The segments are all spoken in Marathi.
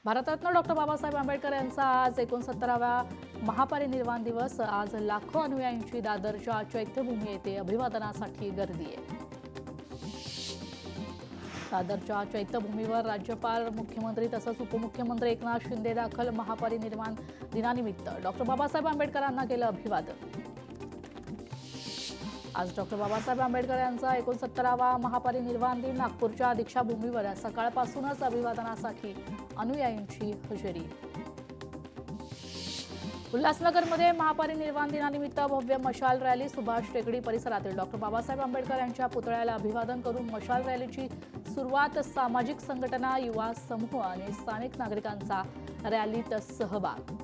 भारतरत्न डॉक्टर बाबासाहेब आंबेडकर यांचा आज 69वा महापरिनिर्वाण दिवस। आज लाखो अनुयायींची दादरच्या चैत्यभूमी येथे अभिवादनासाठी गर्दी आहे। दादरच्या चैत्यभूमीवर राज्यपाल, मुख्यमंत्री तसंच उपमुख्यमंत्री एकनाथ शिंदे दाखल। महापरिनिर्वाण दिनानिमित्त डॉक्टर बाबासाहेब आंबेडकरांना केलं अभिवादन। आज डॉक्टर बाबासाहेब आंबेडकर यांचा 69वा महापरिनिर्वाण दिन। नागपूरच्या दीक्षाभूमीवर सकाळपासूनच अभिवादनासाठी अनुयायींची हजेरी। उल्हासनगरमध्ये महापरिनिर्वाण दिनानिमित्त भव्य मशाल रॅली। सुभाष टेकडी परिसरातील डॉक्टर बाबासाहेब आंबेडकर यांच्या पुतळ्याला अभिवादन करून मशाल रॅलीची सुरुवात। सामाजिक संघटना, युवा समूह आणि स्थानिक नागरिकांचा रॅलीत सहभाग।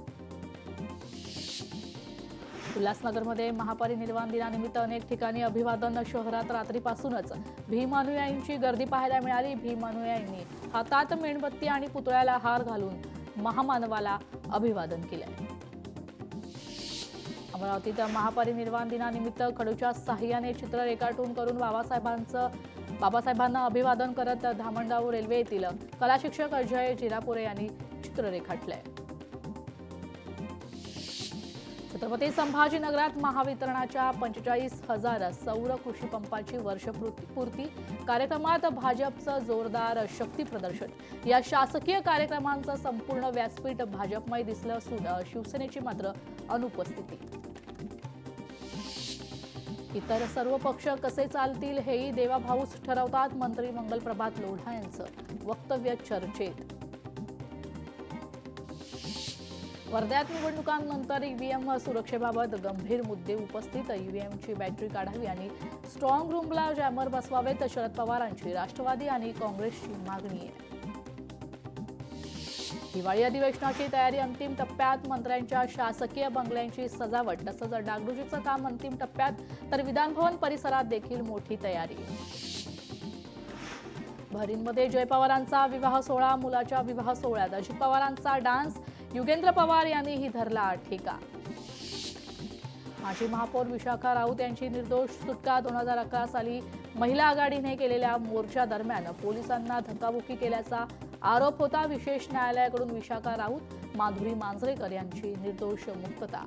उल्हासनगरमध्ये महापरिनिर्वाण दिनानिमित्त अनेक ठिकाणी अभिवादन। शहरात रात्रीपासूनच भीम अनुयायींची गर्दी पाहायला मिळाली। भीम अनुयायींनी हातात मेणबत्ती आणि पुतळ्याला हार घालून महामानवाला अभिवादन केले। अमरावतीत महापरिनिर्वाण दिनानिमित्त खडूच्या साह्याने चित्र रेखाटून करून बाबासाहेबांना अभिवादन करत धामणगाव रेल्वे येथील कला शिक्षक अजय जिरापुरे यांनी चित्र रेखाटले। छत्रपती संभाजीनगरात महावितरणाच्या 45,000 सौर कृषी पंपाची वर्षपूर्ती कार्यक्रमात भाजपचं जोरदार शक्ती प्रदर्शन। या शासकीय कार्यक्रमांचं संपूर्ण व्यासपीठ भाजपमय दिसलं असून शिवसेनेची मात्र अनुपस्थिती। इतर सर्व पक्ष कसे चालतील हेही देवाभाऊच ठरवतात। मंत्री मंगलप्रभात लोढा यांचं वक्तव्य चर्चेत। वर्ध्यात निवडणुकांनंतर ईव्हीएम सुरक्षेबाबत गंभीर मुद्दे उपस्थित। ईव्हीएमची बॅटरी काढावी आणि स्ट्रॉंग रूमला जॅमर बसवावेत, शरद पवारांची राष्ट्रवादी आणि काँग्रेसची मागणी आहे। हिवाळी अधिवेशनाची तयारी अंतिम टप्प्यात। मंत्र्यांच्या शासकीय बंगल्यांची सजावट तसंच डागडुजीचं काम अंतिम टप्प्यात, तर विधानभवन परिसरात देखील मोठी तयारी। बहरीनमध्ये जय पवारांचा विवाह सोहळा। मुलाच्या विवाह सोहळ्यात अजित पवारांचा डान्स। युगेंद्र पवार यांनीही धरला ठेका। माजी महापौर विशाखा राऊत यांची निर्दोष सुटका। 2011 साली महिला आघाडीने केलेल्या मोर्चा दरम्यान पोलिसांना धक्काबुक्की केल्याचा आरोप होता। विशेष न्यायालयाकडून विशाखा राऊत, माधुरी मांजरेकर यांची निर्दोष मुक्तता।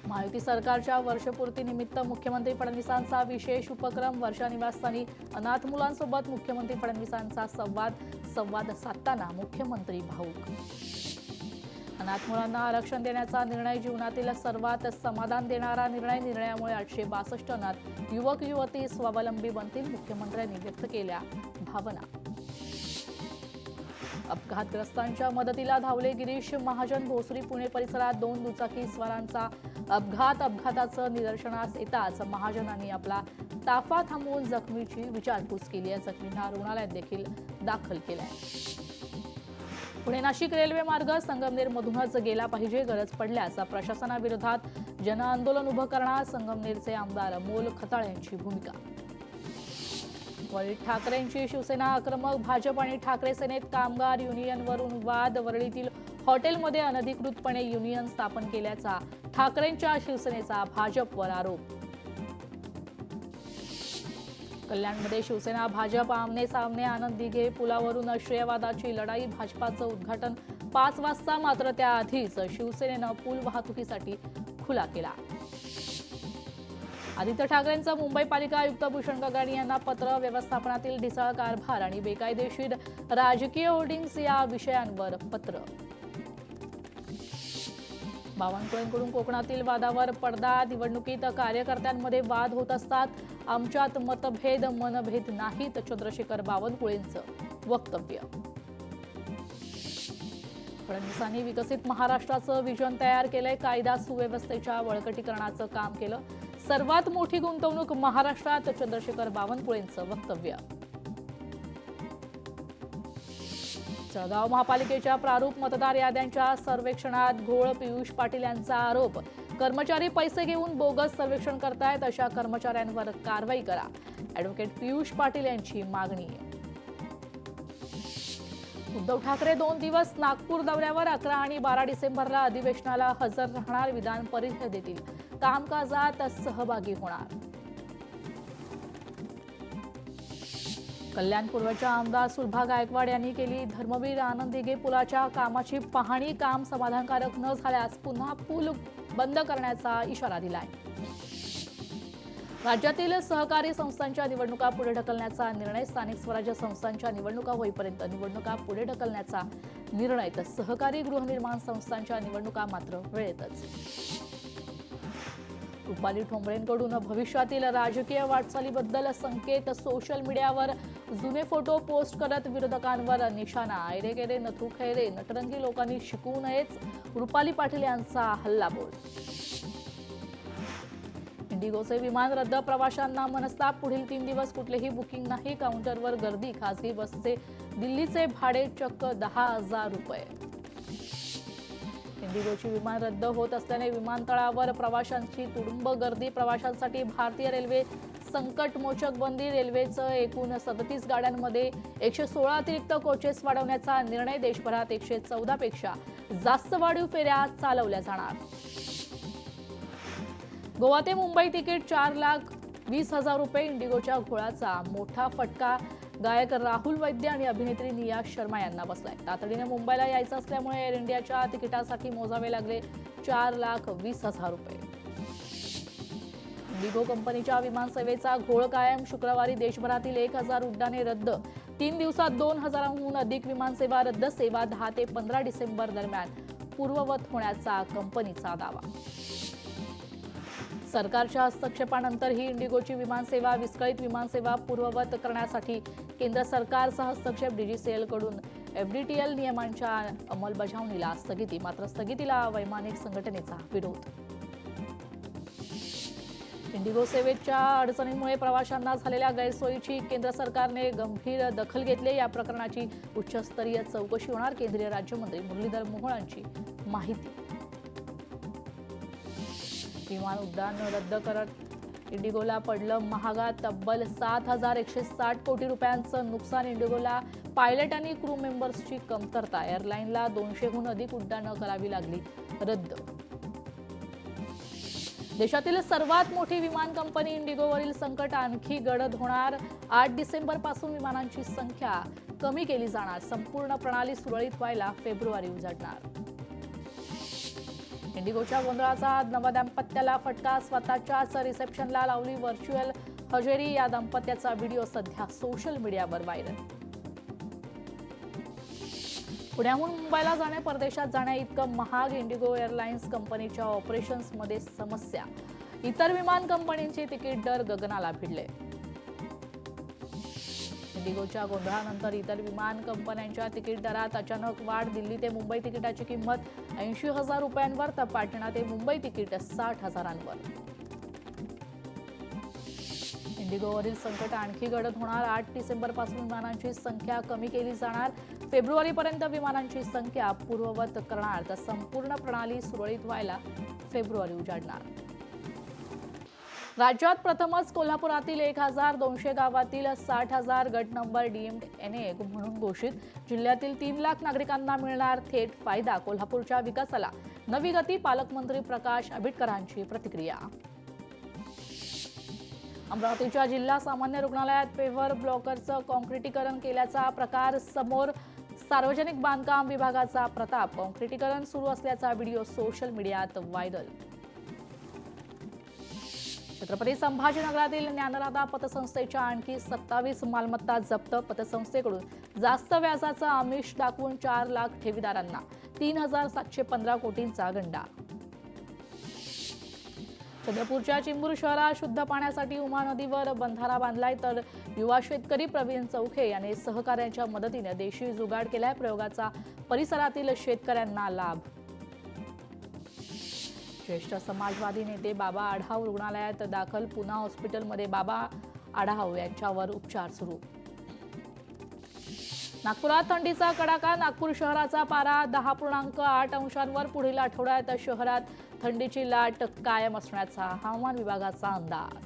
महायुती सरकारच्या वर्षपूर्तीनिमित्त मुख्यमंत्री फडणवीसांचा विशेष उपक्रम। वर्षा निवासस्थानी अनाथ मुलांसोबत मुख्यमंत्री फडणवीसांचा संवाद साधताना मुख्यमंत्री भाऊक। अनाथ मुलांना आरक्षण देण्याचा निर्णय जीवनातील सर्वात समाधान देणारा निर्णयामुळे 862 अनाथ युवक युवती स्वावलंबी बनतील, मुख्यमंत्र्यांनी व्यक्त केल्या भावना। अपघातग्रस्तांच्या मदतीला धावले गिरीश महाजन। भोसरी पुणे परिसरात 2 दुचाकी स्वारांचा अपघाताचं निदर्शनास येताच महाजनांनी आपला ताफा थांबवून जखमीची विचारपूस केली आहे। जखमींना रुग्णालयात देखील दाखल केलंय। पुणे नाशिक रेल्वे मार्ग संगमनेरमधूनच गेला पाहिजे, गरज पडल्यास प्रशासनाविरोधात जनआंदोलन उभं करणार, संगमनेरचे आमदार अमोल खताळ यांची भूमिका। वरळीत ठाकरेंची शिवसेना आक्रमक। भाजप आणि ठाकरे सेनेत कामगार युनियनवरून वाद। वरळीतील हॉटेलमध्ये अनधिकृतपणे युनियन स्थापन केल्याचा ठाकरेंच्या शिवसेनेचा भाजपवर आरोप। कल्याणमध्ये शिवसेना भाजप आमने सामने। आनंद दिघे पुलावरून श्रेयवादाची लढाई। भाजपाचं उद्घाटन 5 वाजता, मात्र त्याआधीच शिवसेनेनं पूल वाहतुकीसाठी खुला केला। आदित्य ठाकरेंचं मुंबई पालिका आयुक्त भूषण गगन यांना पत्र। व्यवस्थापनातील ढिसाळ कारभार आणि बेकायदेशीर राजकीय होर्डिंग्स या विषयांवर पत्र। बावनकुळेंकडून कोकणातील वादावर पडदा। निवडणुकीत कार्यकर्त्यांमध्ये वाद होत असतात, आमच्यात मतभेद मनभेद नाहीत, चंद्रशेखर बावनकुळेंचं वक्तव्य। फडणवीसांनी विकसित महाराष्ट्राचं विजन तयार केलंय, कायदा सुव्यवस्थेच्या बळकटीकरणाचं काम केलं, सर्वात मोठी गुंतवणूक महाराष्ट्रात, चंद्रशेखर बावनकुळेंचं वक्तव्य। जळगाव महापालिकेच्या प्रारूप मतदार याद्यांच्या सर्वेक्षणात घोळ। पियुष पाटील यांचा आरोप, कर्मचारी पैसे घेऊन बोगस सर्वेक्षण करतायत, अशा कर्मचाऱ्यांवर कारवाई करा, ॲडव्होकेट पियुष पाटील यांची मागणी। उद्धव ठाकरे 2 दिवस नागपूर दौऱ्यावर। 11 आणि 12 डिसेंबरला अधिवेशनाला हजर राहणार, विधान परिषदेतील कामकाजात सहभागी होणार। कल्याण पूर्वच्या आमदार सुलभा गायकवाड यांनी केली धर्मवीर आनंद दिघे पुलाच्या कामाची पाहणी. काम समाधानकारक न झाल्यास पुन्हा पूल बंद करण्याचा इशारा दिलाय. राज्यातील सहकारी संस्थांच्या निवडणुका पुढे ढकलण्याचा निर्णय. स्थानिक स्वराज्य संस्थांच्या निवडणुका होईपर्यंत निवडणुका पुढे ढकलण्याचा निर्णय. तर सहकारी गृहनिर्माण संस्थांच्या निवडणुका मात्र वेळेतच. रुपाली ठोंबरेंकडून भविष्यातील राजकीय वाटचालीबद्दल संकेत. सोशल मीडियावर जुने फोटो पोस्ट करत विरोधकांवर निशाणा. ऐरेगेरे नथू खैरे नटरंगी लोकांनी शिकू नयेच, रुपाली पाटील यांचा हल्लाबोल. इंडिगोचे विमान रद्द. प्रवाशांना मनस्ताप. पुढील 3 दिवस कुठलेही बुकिंग नाही. काउंटरवर गर्दी. खासगी बसचे दिल्लीचे भाडे चक्क 10,000 रुपये. इंडिगोची विमान रद्द होत असल्याने विमानतळावर प्रवाशांची तुडुंब गर्दी. प्रवाशांसाठी भारतीय रेल्वे संकटमोचक बंदी. रेल्वेचं एकूण 37 गाड्यांमध्ये 116 अतिरिक्त कोचेस वाढवण्याचा निर्णय. देशभरात 114 पेक्षा जास्त वाढीव फेऱ्या चालवल्या जाणार. गोवा ते मुंबई तिकीट 4,20,000 रुपये. इंडिगोच्या घोळाचा मोठा फटका गायक राहुल वैद्य आणि अभिनेत्री निया शर्मा यांना बसलाय. तातडीने मुंबईला यायचं असल्यामुळे एअर इंडियाच्या तिकिटासाठी मोजावे लागले 4,20,000 रुपये. इंडिगो कंपनीच्या विमानसेवेचा घोळ कायम. शुक्रवारी देशभरातील 1,000 उड्डाणे रद्द. 3 दिवसात 2,000हून अधिक विमानसेवा रद्द. सेवा 10 ते 15 डिसेंबर दरम्यान पूर्ववत होण्याचा कंपनीचा दावा. सरकारच्या हस्तक्षेपानंतर ही इंडिगोची विमानसेवा विस्कळीत. विमानसेवा पूर्ववत करण्यासाठी केंद्र सरकारचा हस्तक्षेप. डीजीसीएलकडून एफडीटीएल नियमांच्या अंमलबजावणीला स्थगिती. मात्र स्थगितीला वैमानिक संघटनेचा विरोध. इंडिगो सेवेच्या अडचणींमुळे प्रवाशांना झालेल्या गैरसोयीची केंद्र सरकारने गंभीर दखल घेतली. या प्रकरणाची उच्चस्तरीय चौकशी होणार. केंद्रीय राज्यमंत्री मुरलीधर मोहोळ यांची माहिती. विमान उड्डाण रद्द करत इंडिगोला पडलं महागात. तब्बल 7,160 कोटी रुपयांचं नुकसान. इंडिगोला पायलट आणि क्रू मेंबर्सची कमतरता. एअरलाईनला 200हून अधिक उड्डाणं करावी लागली रद्द. देशातील सर्वात मोठी विमान कंपनी इंडिगोवरील संकट आणखी गडद होणार. 8 डिसेंबरपासून विमानांची संख्या कमी केली जाणार. संपूर्ण प्रणाली सुरळीत व्हायला फेब्रुवारी उजाडणार. इंडिगोच्या गोंधळाचा नव्या दाम्पत्याला फटका. स्वतःच्याच रिसेप्शनला लावली व्हर्च्युअल हजेरी. या दाम्पत्याचा व्हिडिओ सध्या सोशल मीडियावर व्हायरल. पुण्याहून मुंबईला जाणे परदेशात जाण्या इतकं महाग. इंडिगो एअरलाइन्स कंपनीच्या ऑपरेशन्समध्ये समस्या. इतर विमान कंपनींचे तिकीट दर गगनाला भिडले. इंडिगोच्या गोंधळानंतर इतर विमान कंपन्यांच्या तिकीट दरात अचानक वाढ. दिल्ली ते मुंबई तिकिटाची किंमत 80,000 रुपयांवर तर पाटणा ते मुंबई तिकीट 60,000वर. इंडिगोवरील संकट आणखी गडद होणार. 8 डिसेंबरपासून विमानांची संख्या कमी केली जाणार. फेब्रुवारीपर्यंत विमानांची संख्या पूर्ववत करणार. तर संपूर्ण प्रणाली सुरळीत व्हायला फेब्रुवारी उजाडणार. राज्यात प्रथमच कोल्हापुरातील 1,200 गावातील 60,000 गट नंबर डीएम्ड एनए म्हणून घोषित. जिल्ह्यातील 3 लाख नागरिकांना मिळणार थेट फायदा. कोल्हापूरच्या विकासाला नवी गती. पालकमंत्री प्रकाश आंबेडकरांची प्रतिक्रिया. अमरावतीच्या जिल्हा सामान्य रुग्णालयात पेव्हर ब्लॉकरचं कॉन्क्रिटीकरण केल्याचा प्रकार समोर. सार्वजनिक बांधकाम विभागाचा प्रताप. कॉन्क्रिटीकरण सुरू असल्याचा व्हिडिओ सोशल मीडियात व्हायरल. छत्रपती संभाजीनगरातील ज्ञानराधा पतसंस्थेच्या आणखी 27 मालमत्ता जप्त. पतसंस्थेकडून जास्त व्याजाचं आमिष दाखवून 4 लाख ठेवीदारांना 3,715 कोटींचा गंडा. चंद्रपूरच्या चिंबूर शहरात शुद्ध पाण्यासाठी उमा नदीवर बंधारा बांधलाय. तर युवा शेतकरी प्रवीण चौखे यांनी सहकार्याच्या मदतीने देशी जुगाड केलाय. प्रयोगाचा परिसरातील शेतकऱ्यांना लाभ. ज्येष्ठ समाजवादी नेते बाबा आढाव रुग्णालयात दाखल. पुना हॉस्पिटलमध्ये बाबा आढाव यांच्यावर उपचार सुरू. नागपुरात थंडीचा कडाका. नागपूर शहराचा पारा 10.8 अंशांवर. पुढील आठवड्यात शहरात थंडीची लाट कायम असण्याचा हवामान विभागाचा अंदाज.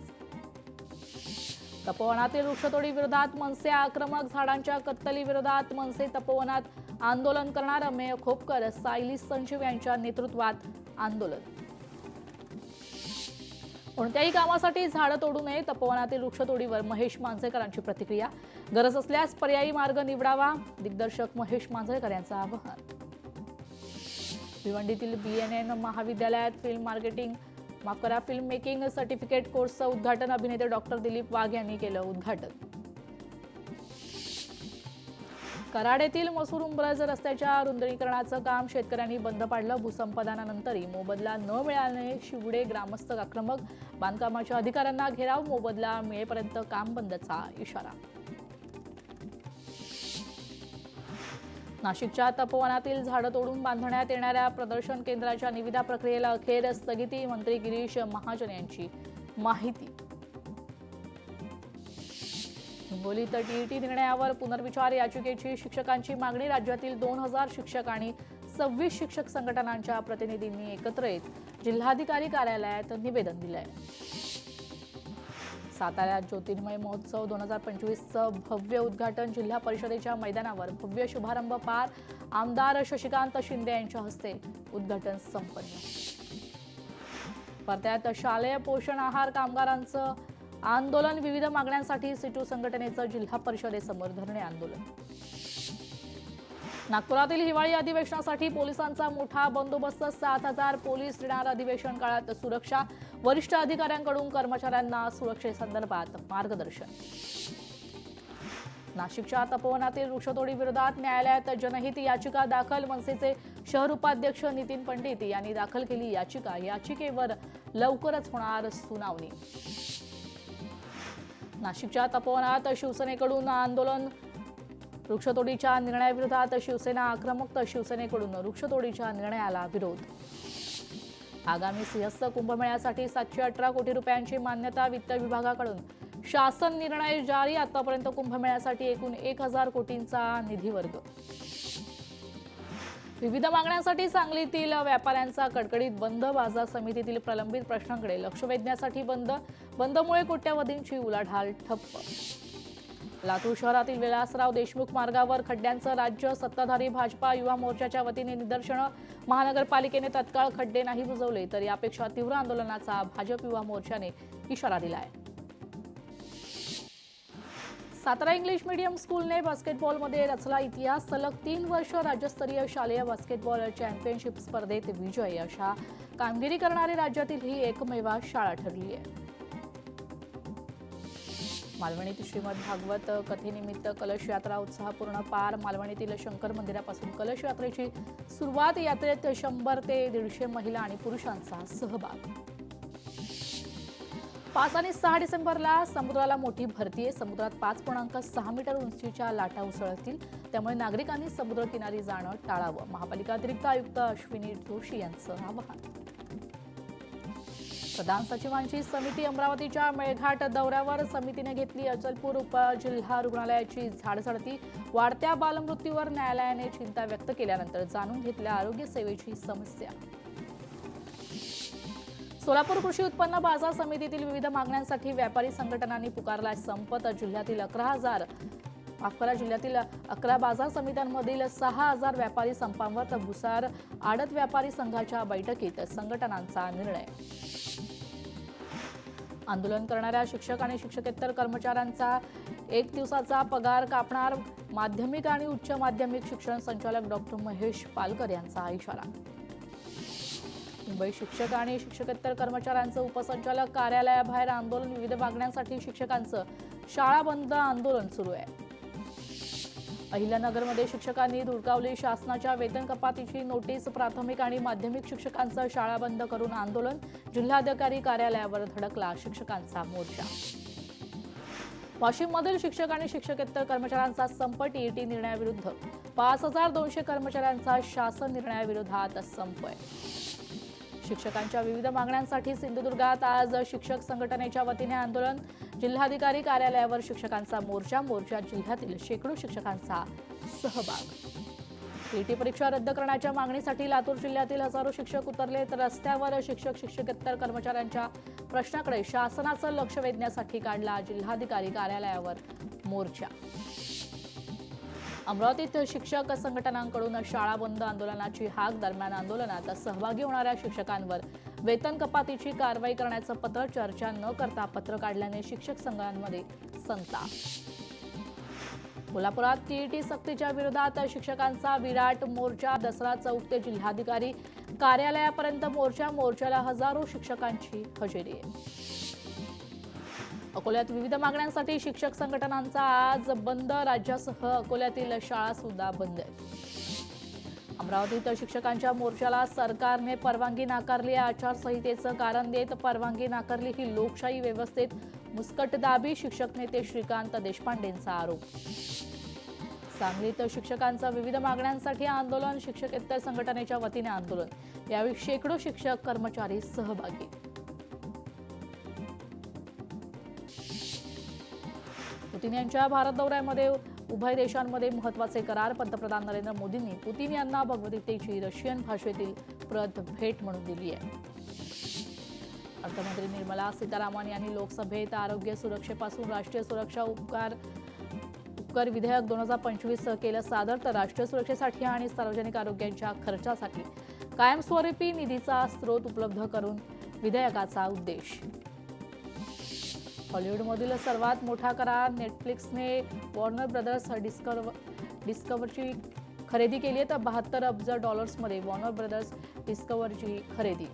तपोवनातील वृक्षतोडी विरोधात मनसे आक्रमक. झाडांच्या कत्तली विरोधात मनसे तपोवनात आंदोलन करणार. अमेय खोपकर, सायली संजीव यांच्या नेतृत्वात आंदोलन. कोणत्याही कामासाठी झाडं तोडू नये, तपोवनातील वृक्षतोडीवर महेश मांजरेकरांची प्रतिक्रिया. गरज असल्यास पर्यायी मार्ग निवडावा, दिग्दर्शक महेश मांजरेकर यांचं आवाहन. भिवंडीतील BNN महाविद्यालयात फिल्म मेकिंग सर्टिफिकेट कोर्सचं उद्घाटन अभिनेते डॉक्टर दिलीप वाघ यांनी केलं उद्घाटन. कराड मसूर उंब्रज रस्त्याच्या रुंदीकरणाचं काम शेतकऱ्यांनी बंद पाडलं. भूसंपादनानंतरही मोबदला न मिळाल्याने शिवडे ग्रामस्थ आक्रमक. बांधकामाच्या अधिकाऱ्यांना घेराव, मोबदला मिळेपर्यंत काम बंदचा इशारा. नाशिकच्या तपोवनातील झाडं तोडून बांधण्यात येणाऱ्या प्रदर्शन केंद्राच्या निविदा प्रक्रियेला अखेर स्थगिती. मंत्री गिरीश महाजन यांची माहिती. हिंगोलीत TET निर्णयावर पुनर्विचार याचिकेची शिक्षकांची मागणी. राज्यातील 2000 शिक्षक आणि 26 शिक्षक संघटनांच्या प्रतिनिधींनी एकत्र येत जिल्हाधिकारी कार्यालयात निवेदन दिलंय. साताऱ्यात ज्योतिर्मय महोत्सव 2025चं भव्य उद्घाटन. जिल्हा परिषदेच्या मैदानावर भव्य शुभारंभ पार. आमदार शशिकांत शिंदे यांच्या हस्ते उद्घाटन संपन्न. परत्यात शालेय पोषण आहार कामगारांचं आंदोलन. विविध मागण्यांसाठी सिटू संघटनेचं जिल्हा परिषदेसमोर धरणे आंदोलन. नागपुरातील हिवाळी अधिवेशनासाठी पोलिसांचा मोठा बंदोबस्त. 7000 पोलीस देणार. अधिवेशन काळात सुरक्षा. वरिष्ठ अधिकाऱ्यांकडून कर्मचाऱ्यांना सुरक्षेसंदर्भात मार्गदर्शन. नाशिकच्या तपोवनातील वृक्षतोडी विरोधात न्यायालयात जनहित याचिका दाखल. मनसेचे शहर उपाध्यक्ष नितीन पंडित यांनी दाखल केली याचिका. याचिकेवर लवकरच होणार सुनावणी. नाशिकच्या तपोवनात शिवसेनेकडून आंदोलन. वृक्षतोडीच्या निर्णयाविरोधात शिवसेना आक्रमक. तर शिवसेनेकडून वृक्षतोडीच्या निर्णयाला विरोध. आगामी सिंहस्थ कुंभमेळ्यासाठी 718 कोटी रुपयांची मान्यता. वित्त विभागाकडून शासन निर्णय जारी. आतापर्यंत कुंभमेळ्यासाठी एकूण 1000 कोटींचा निधी वर्ग. विविध मागण्यांसाठी सांगलीतील व्यापाऱ्यांचा कडकडीत बंद. बाजार समितीतील प्रलंबित प्रश्नांकडे लक्ष वेधण्यासाठी बंद. बंदमुळे कोट्यवधींची उलाढाल ठप्प. लातूर शहरातील विलासराव देशमुख मार्गावर खड्ड्यांचं राज्य. सत्ताधारी भाजपा युवा मोर्चाच्या वतीने निदर्शनं. महानगरपालिकेने तत्काळ खड्डे नाही बुजवले तर यापेक्षा तीव्र आंदोलनाचा भाजप युवा मोर्चाने इशारा दिलाय. सातारा इंग्लिश मीडियम स्कूलने बास्केटबॉलमध्ये रचला इतिहास. सलग 3 वर्ष राज्यस्तरीय शालेय बास्केटबॉल चॅम्पियनशिप स्पर्धेत विजय. अशा कामगिरी करणारी राज्यातील ही एकमेव शाळा ठरली आहे. मालवणीत श्रीमद भागवत कथेनिमित्त कलश यात्रा उत्साहपूर्ण पार. मालवणीतील शंकर मंदिरापासून कलश यात्रेची सुरुवात. यात्रेत 100 ते 150 महिला आणि पुरुषांचा सहभाग. 5 आणि 6 डिसेंबरला समुद्राला मोठी भरती आहे. समुद्रात 5.6 मीटर उंचीच्या लाटा उसळतील. त्यामुळे नागरिकांनी समुद्रकिनारी जाणं टाळावं. महापालिका अतिरिक्त आयुक्त अश्विनी जोशी यांचं आवाहन. प्रधान सचिवांची समिती अमरावतीच्या मेळघाट दौऱ्यावर. समितीने घेतली अचलपूर उपजिल्हा रुग्णालयाची झाडझडती. वाढत्या बालमृत्यूवर न्यायालयाने चिंता व्यक्त केल्यानंतर जाणून घेतल्या आरोग्य सेवेची समस्या. सोलापूर कृषी उत्पन्न बाजार समितीतील विविध मागण्यांसाठी व्यापारी संघटनांनी पुकारलाय संप. जिल्ह्यातील 11 बाजार समित्यांमधील 6000 व्यापारी संपावर. तर भुसार आडत व्यापारी संघाच्या बैठकीत संघटनांचा निर्णय. आंदोलन करणाऱ्या शिक्षक आणि शिक्षकेतर कर्मचाऱ्यांचा 1 दिवसाचा पगार कापणार. माध्यमिक आणि उच्च माध्यमिक शिक्षण संचालक डॉक्टर महेश पालकर यांचा इशारा. मुंबई शिक्षक आणि शिक्षकेतर कर्मचाऱ्यांचं उपसंचालक कार्यालयाबाहेर आंदोलन. विविध मागण्यांसाठी शिक्षकांचं शाळा बंद आंदोलन सुरू आहे. अहिल्यानगरमध्ये शिक्षकांनी धुडकावली शासनाच्या वेतन कपातीची नोटीस. प्राथमिक आणि माध्यमिक शिक्षकांचं शाळा बंद करून आंदोलन. जिल्हाधिकारी कार्यालयावर धडकला शिक्षकांचा मोर्चा. वाशिममधील शिक्षक आणि शिक्षकेतर कर्मचाऱ्यांचा संप. TET निर्णयाविरुद्ध 5200 कर्मचाऱ्यांचा शासन निर्णयाविरोधात संप आहे. शिक्षकांच्या विविध मागण्यांसाठी सिंधुदुर्गात आज शिक्षक संघटनेच्या वतीने आंदोलन. जिल्हाधिकारी कार्यालयावर शिक्षकांचा मोर्चा. मोर्चात जिल्ह्यातील शेकडो शिक्षकांचा सहभाग. TET परीक्षा रद्द करण्याच्या मागणीसाठी लातूर जिल्ह्यातील हजारो शिक्षक उतरले. तर रस्त्यावर शिक्षक शिक्षकेतर कर्मचाऱ्यांच्या प्रश्नाकडे शासनाचं लक्ष वेधण्यासाठी काढला जिल्हाधिकारी कार्यालयावर मोर्चा. अमरावतीत शिक्षक संघटनांकडून शाळा बंद आंदोलनाची हाक. दरम्यान आंदोलनात सहभागी होणाऱ्या शिक्षकांवर वेतन कपातीची कारवाई करण्याचं पत्र चर्चा न करता पत्र काढल्याने शिक्षक संघांमध्ये संताप. कोल्हापुरात टीईटी सक्तीच्या विरोधात शिक्षकांचा विराट मोर्चा. दसरा चौक ते जिल्हाधिकारी कार्यालयापर्यंत मोर्चाला हजारो शिक्षकांची हजेरी आहे. अकोल्यात विविध मागण्यांसाठी शिक्षक संघटनांचा आज बंद. राज्यासह अकोल्यातील शाळा सुद्धा बंद आहेत. अमरावतीत शिक्षकांच्या मोर्चाला सरकारने परवानगी नाकारली. आचारसंहितेचं कारण देत परवानगी नाकारली ही लोकशाही व्यवस्थेत मुस्कटदाबी. शिक्षक नेते श्रीकांत देशपांडेंचा आरोप. सांगलीत शिक्षकांचं विविध मागण्यांसाठी आंदोलन. शिक्षकेतर संघटनेच्या वतीने आंदोलन. यावेळी शेकडो शिक्षक कर्मचारी सहभागी. पुतीन यांच्या भारत दौऱ्यामध्ये उभय देशांमध्ये महत्त्वाचे करार. पंतप्रधान नरेंद्र मोदींनी पुतीन यांना भगवद्गीतेची रशियन भाषेतील प्रत भेट म्हणून दिली आहे. अर्थमंत्री निर्मला सीतारामन यांनी लोकसभेत आरोग्य सुरक्षेपासून राष्ट्रीय सुरक्षा उपकर विधेयक 2025 केलं सादर. तर राष्ट्रीय सुरक्षेसाठी आणि सार्वजनिक आरोग्याच्या खर्चासाठी कायमस्वरूपी निधीचा स्रोत उपलब्ध करून विधेयकाचा उद्देश. हॉलिवूडमधील सर्वात मोठा करार. नेटफ्लिक्सने वॉर्नर ब्रदर्स डिस्कव्हरची खरेदी केली आहे. तर $72 अब्ज मध्ये वॉर्नर ब्रदर्स डिस्कव्हरची खरेदी.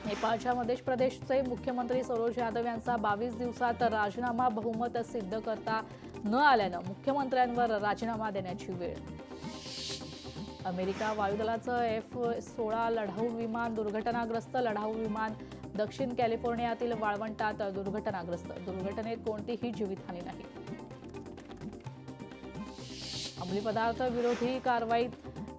नेपाळच्या मध्य प्रदेशचे मुख्यमंत्री सरोज यादव यांचा 22 दिवसात राजीनामा बहुमत सिद्ध करता न आल्यानं मुख्यमंत्र्यांवर राजीनामा देण्याची वेळ. अमेरिका वायुदलाचं F-16 लढाऊ विमान दुर्घटनाग्रस्त. लढाऊ विमान दक्षिण कॅलिफोर्नियातील वाळवंटात दुर्घटनाग्रस्त. दुर्घटनेत कोणतीही जीवितहानी नाही. अंमली पदार्थ विरोधी कारवाईत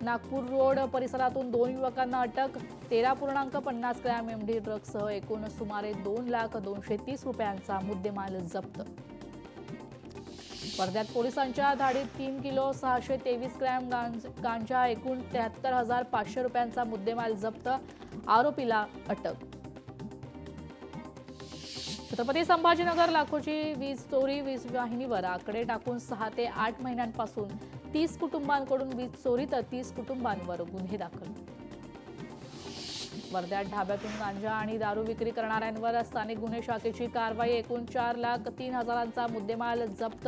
नागपूर रोड परिसरातून 2 युवकांना अटक. 13.50 ग्रॅम MD ड्रग्जसह एकूण सुमारे 2,230,000 रुपयांचा मुद्देमाल जप्त. वर्ध्यात पोलिसांच्या धाडीत 3 किलो 623 ग्रॅम गांजा एकूण 73,500 रुपयांचा मुद्देमाल जप्त. आरोपीला अटक. छत्रपती संभाजीनगर लाखोची वीज चोरी. वीज वाहिनीवर आकडे टाकून 6 ते 8 महिन्यांपासून 30 कुटुंबांकडून वीज चोरी. तर 30 कुटुंबांवर गुन्हे दाखल. वर्ध्यात ढाब्यातून गांजा आणि दारू विक्री करणाऱ्यांवर स्थानिक गुन्हे शाखेची कारवाई. एकूण 4,03,000चा मुद्देमाल जप्त.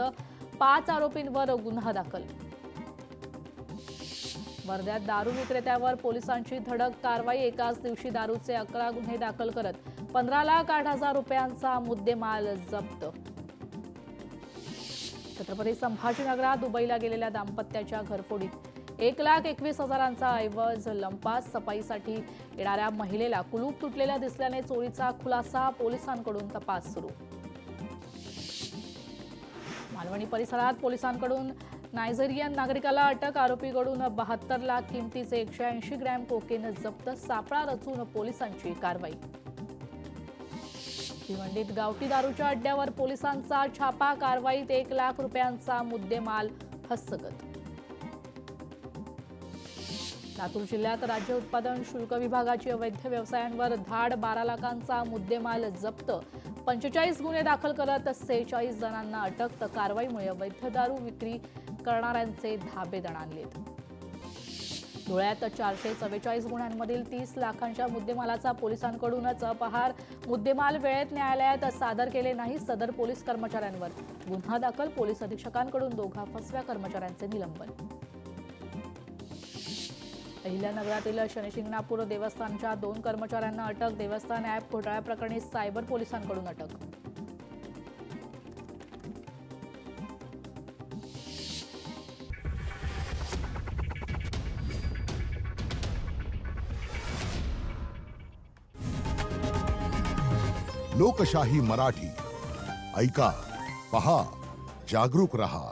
5 आरोपींवर गुन्हा दाखल. वर्ध्यात दारू विक्रेत्यावर पोलिसांची धडक कारवाई. एकाच दिवशी दारूचे 11 गुन्हे दाखल करत 15,08,000 रुपयांचा मुद्देमाल जप्त. छत्रपती संभाजीनगरात दुबईला गेलेल्या दाम्पत्याच्या घरफोडीत 1,21,000चा ऐवज लंपास. सफाईसाठी येणाऱ्या महिलेला कुलूप तुटलेल्या दिसल्याने चोरीचा खुलासा. पोलिसांकडून तपास सुरू. मालवणी परिसरात पोलिसांकडून नायजेरियन नागरिकाला अटक. आरोपीकडून 72 लाख किमतीचे 180 ग्रॅम कोकेन जप्त. सापळा रचून पोलिसांची कारवाई. भिवंडीत गावठी दारूच्या अड्ड्यावर पोलिसांचा छापा. कारवाईत 1 लाख रुपयांचा मुद्देमाल हस्तगत. लातूर जिल्ह्यात राज्य उत्पादन शुल्क विभागाची अवैध व्यवसायांवर धाड. 12 लाखांचा मुद्देमाल जप्त. 45 गुन्हे दाखल करत 46 जणांना अटक. तर कारवाईमुळे अवैध दारू विक्री करणाऱ्यांचे धाबे दणाणलेत. धुळ्यात 444 गुन्ह्यांमधील 30 लाखांच्या मुद्देमालाचा पोलिसांकडूनच अपहार. मुद्देमाल वेळेत न्यायालयात सादर केले नाही. सदर पोलीस कर्मचाऱ्यांवर गुन्हा दाखल. पोलीस अधीक्षकांकडून 2 फसव्या कर्मचाऱ्यांचे निलंबन. अहिल्यानगरातील शनिशिंगणापूर देवस्थानच्या 2 कर्मचाऱ्यांना अटक. देवस्थान ॲप घोटाळ्याप्रकरणी सायबर पोलिसांकडून अटक. लोकशाही मराठी ऐका, पहा, जागरूक रहा.